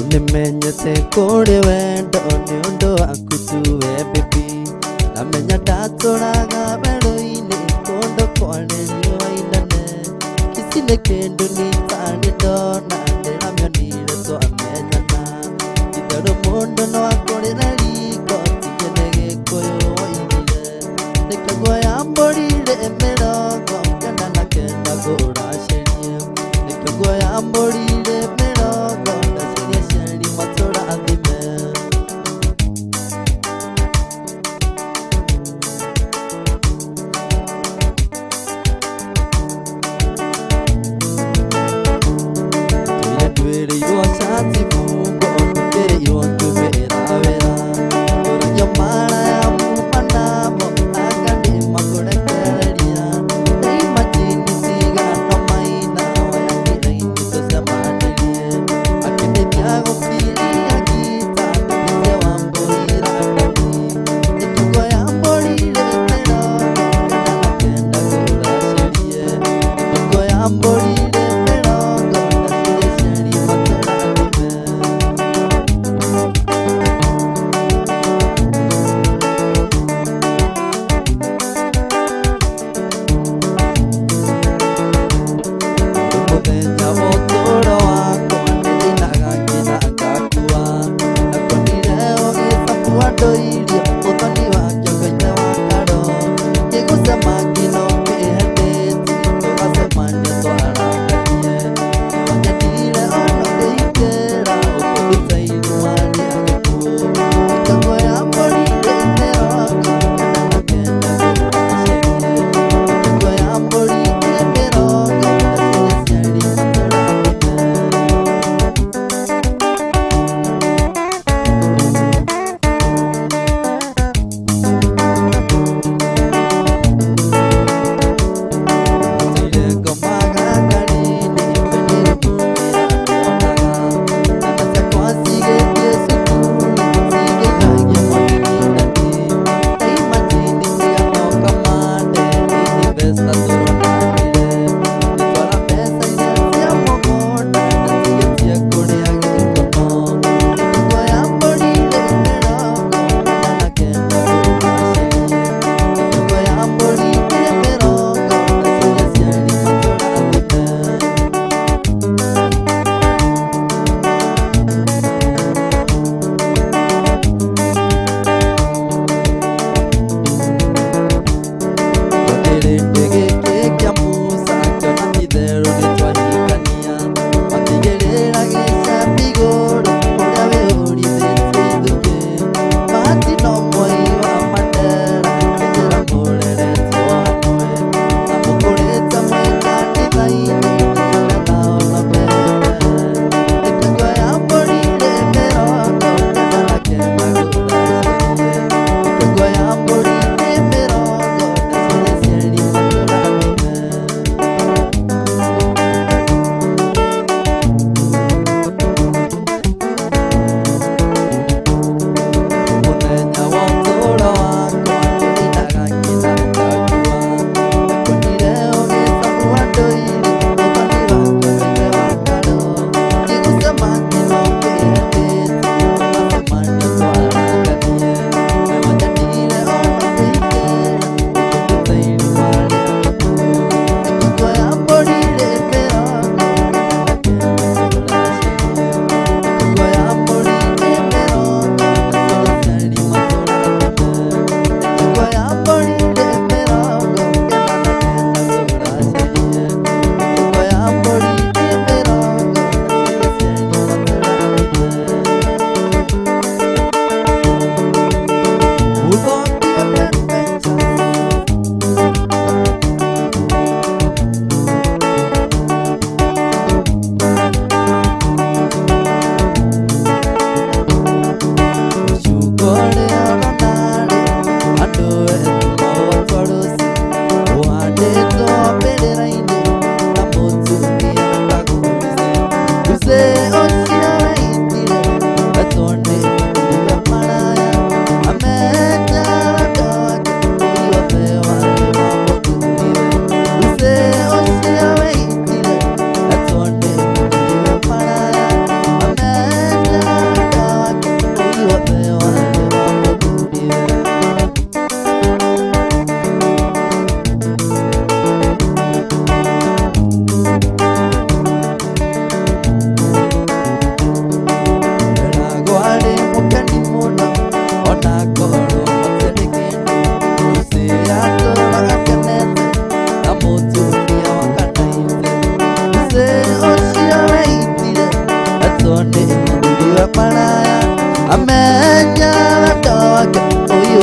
Nimenyete kuri wendo niundu akutuwe baby namenya ndatũraga werũ-inĩ kũndũ kwarĩ riũa inene kisi nĩ kĩndũ nitani ndona ndĩramĩonire twamenyana itherũ mũndũ no akũrĩre riko tige nĩ gĩkũyũ woigire nĩkĩguoya mbũrire mĩrongo kenda na kenda ngũracĩrie nĩkĩguoya mbũrire mĩrongo ndacirie cieri matũrathime nduĩrĩirwo cati mungo ndũkĩrĩirwo ndũmĩra wĩra ũragio mara ya muma namo anga ndĩmakũrekereria nĩimacini cigano maina wayakĩra-inĩ tũcemanĩrie akĩndeithia gũkiria ngita ndũkĩte wa mbũrira ndani nĩkĩguoya mbũrire mĩrongo kenda na kenda ngũracĩrie nĩkĩguoya mbũrire mĩrongo ndacirie cieri matũrathime mũthenya wa ũtũũro wakwa ndĩrĩnaga nginya ngakua nakonire ũgĩcabua ndũirio ũthoni wa kĩongo-inĩ wa karo ngĩgũcema ngino kĩhendĩti tũgacemania twara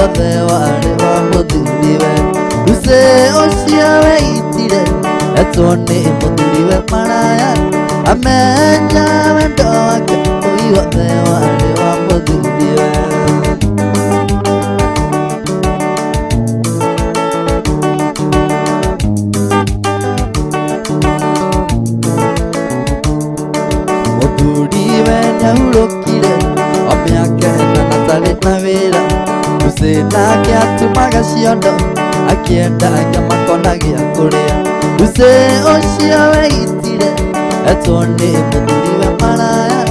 wothe warĩ wa mũthuriwe Ruce ũcio weitire etwo nĩ mũthuriwe maraya amenya wendo wake ũi wothe warĩ wa mũthuriwe Mũthuriwe nĩahurũkire o mĩaka ĩnana atarĩ na wĩra Ruce nake atumaga ciondo akienda nyama kona gĩa kũrĩa Ruce ũcio weitire etwo nĩ mũthuriwe maraya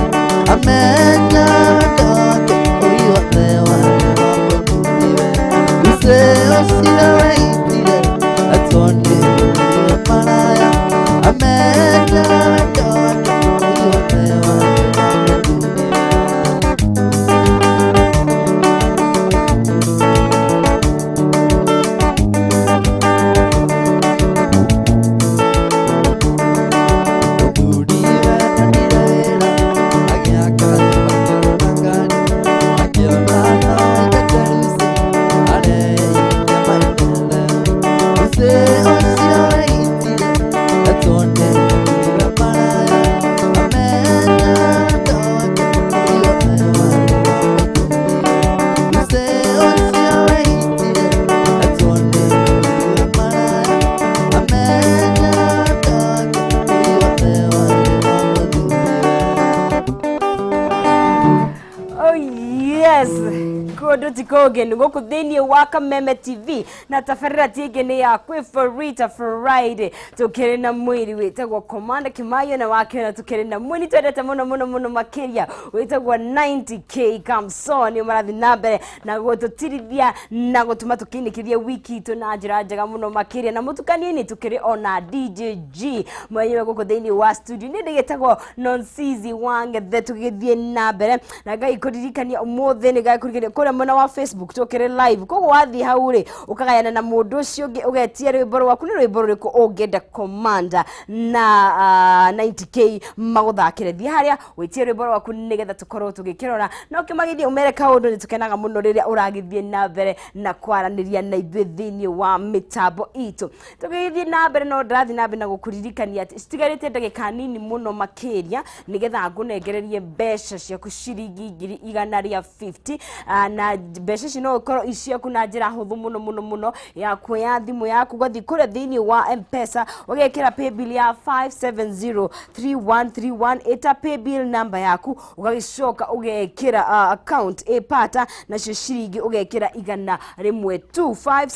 amenya wendo wake ũi wothe warĩ wa mũthuriwe Ruce ũcio weitire etwo nĩ mũthuriwe maraya amenya wendo wake ũi wothe warĩ wa mũthuriwe Kogen goko thini wa Kameme TV na tafarira tigene ya Kwibarita Friday tukere na mwiri wetagwa Commander Kimaiyo na wake na tukere na mwini twendete muno makiria wetagwa 90k Kamsoni marathi nambere na gotutirithia na gotuma tukinikiria wiki itu na njira njega muno makiria na mutukanie ni tukere ona DJG mwenyewe goko thini wa studio ni ndigitagwa Nonsizi wange the tugithie nambere na gai kuririkania umothe ni gai kuririkania kora mwana wa Facebook tokere live kogo wathi haure ukagayana na mundu ucio ugetia rwimbo waku ni rwimbo ruriko ungenda Commander na 90k maguthakire thi haria witie rwimbo waku nigetha tukorwo tugikirora no kimagithie umere kaundu ni tukenaga muno riria uragithie na mbere na kwaraniria na ithuĩ thini wa mitambo itu tugithie na mbere no ndathi na mbere na gukuririkania ati stigarite ndagika nini muno makiria nigetha ngunengererie mbeca ciaku ciringi 150 na mbeca cino ukoro iciaku na njira huthu muno ya kuya thimu yaku gathi kure thini wa M-Pesa ugekira paybill ya 5703131 eta paybill number yaku ugagicoka ugekira account epata na ciringi ugekira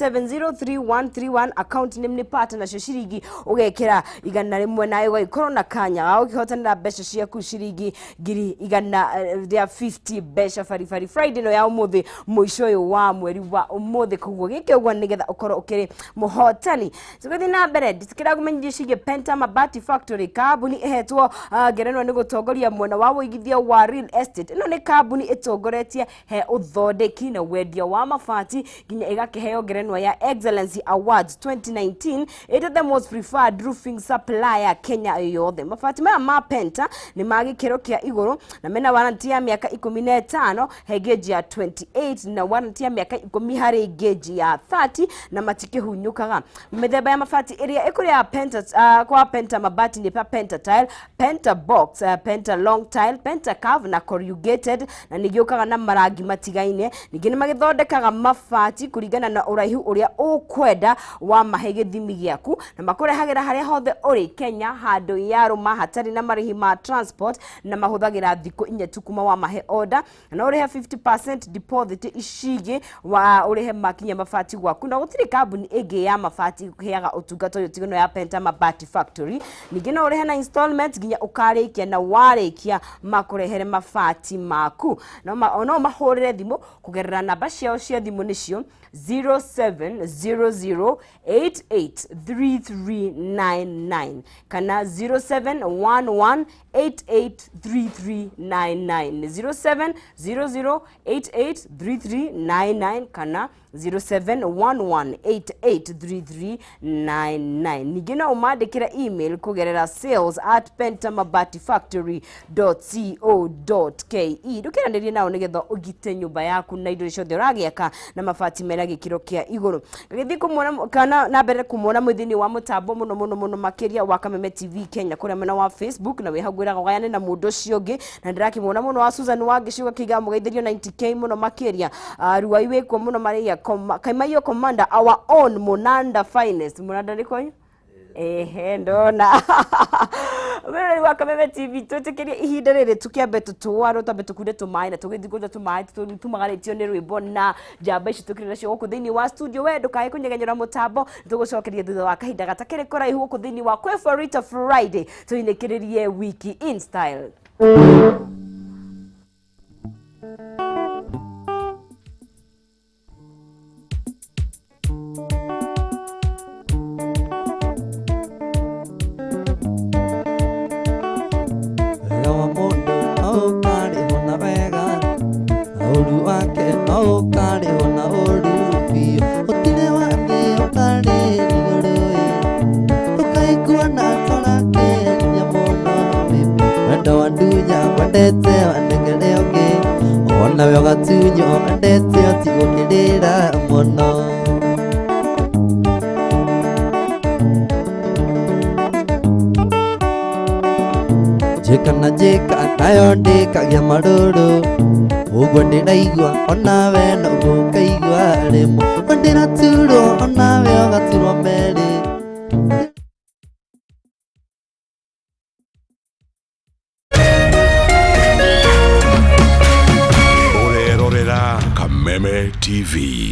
10257033131 account name pata na ciringi ugekira 101 nayo ugaikoro na kanya ukihotanira mbeca ciaku ciringi 150 mbeca Fari Friday no ya umuthi muico uyu wa mweri wa umuthi koguo gike ugwa nigetha ukoro ukiri muhotani tugithi na mbere nditikira kumenyithie Penta Mabati Factory kambuni ehetwo ngerenwa ni gutongoria mwena wa uigithia wa real estate ino ni kambuni itongoretie he uthondeki na wendia wa mabati ginya igakiheo ngerenwa ya Excellence Awards 2019 it is the most preferred roofing supplier Kenya yothe mabati ma Penta ni magikiro kia iguru na mena warranty ya miaka 15 he geji ya 28 na warranty ya miaka 10 hari geji ya 30 na matikihunyukaga mithemba ya mabati iria ikuria Penta kwa Penta Mabati ni Penta Tile, Penta Box, Penta Long Tile, Penta Curve na Corrugated na nigiokaga na marangi matigaine ningine magithondekaga mabati kuringana na uraihu uria ukwenda wa mahege thimi giaku na makurehagira haria hothe uri Kenya handu yaruma hatari na marihi ma transport na mahuthagira thiku 4 tukuma wa mahe order na urihe 50% deposit ishige wa urihe makinya mabati gwaku na gutiri kambuni igi ya mabati kuheaga utungata uyu tigano ya Penta Mabati Factory ningine urihe na installment ginya ukarikia na warikia makurehere mabati maku na ono mahorere thimu kugerera namba ciao cia thimu nicio 0700883399 kana 0711883399 0700883399 kana 0711883399 ningĩ no ũmandĩkĩre email kũgerera sales@pentamabatifactory.co.ke ndũkiranĩrie nao nĩgetha ũgite nyũmba yaku na indo ciothe ũragĩaka na mabati mena gĩkĩro kĩa igũrũ gĩthiĩ kũmuona kana na mbere kũmuona mwĩthini wa mũtambo mũno makĩria wa Kameme TV Kenya kũrĩa mwena wa Facebook na wĩhagwĩra gayane na mũndũ ũcio ũngĩ na ndĩrakĩmuona mũno wa Susan wa gĩcigo kĩiga mũgeithĩrio 90k mũno makĩria ruai wĩkwo mũno marĩa Kimaiyo commander our own Monanda finest Monanda nĩ kwanyu ndona wewe wa Kameme TV tutekerie ihinda rĩrĩ tukiambe tutwaro tambe tukunde tumaĩ na tugĩthi kũnja tumaĩ tumagarĩtio nĩ rwĩmbo na njamba ici tukĩrĩ nacio gũkũ thĩinĩ wa studio we ndũkae kũnyegenyera mũtambo tũgũcokeria thutha wa kahinda gatakĩrĩ kũraihu gũkũ thĩinĩ wa Kwibarita Friday tuinĩkĩrĩrie wiki in style. Ona yoga tunyo andete atigukirira muno jeka nayo ndikagia maruru uguo ndiraigua onawe noguo ukaigua rimo ndiraturwo onawe ugaturwo meri Kameme TV.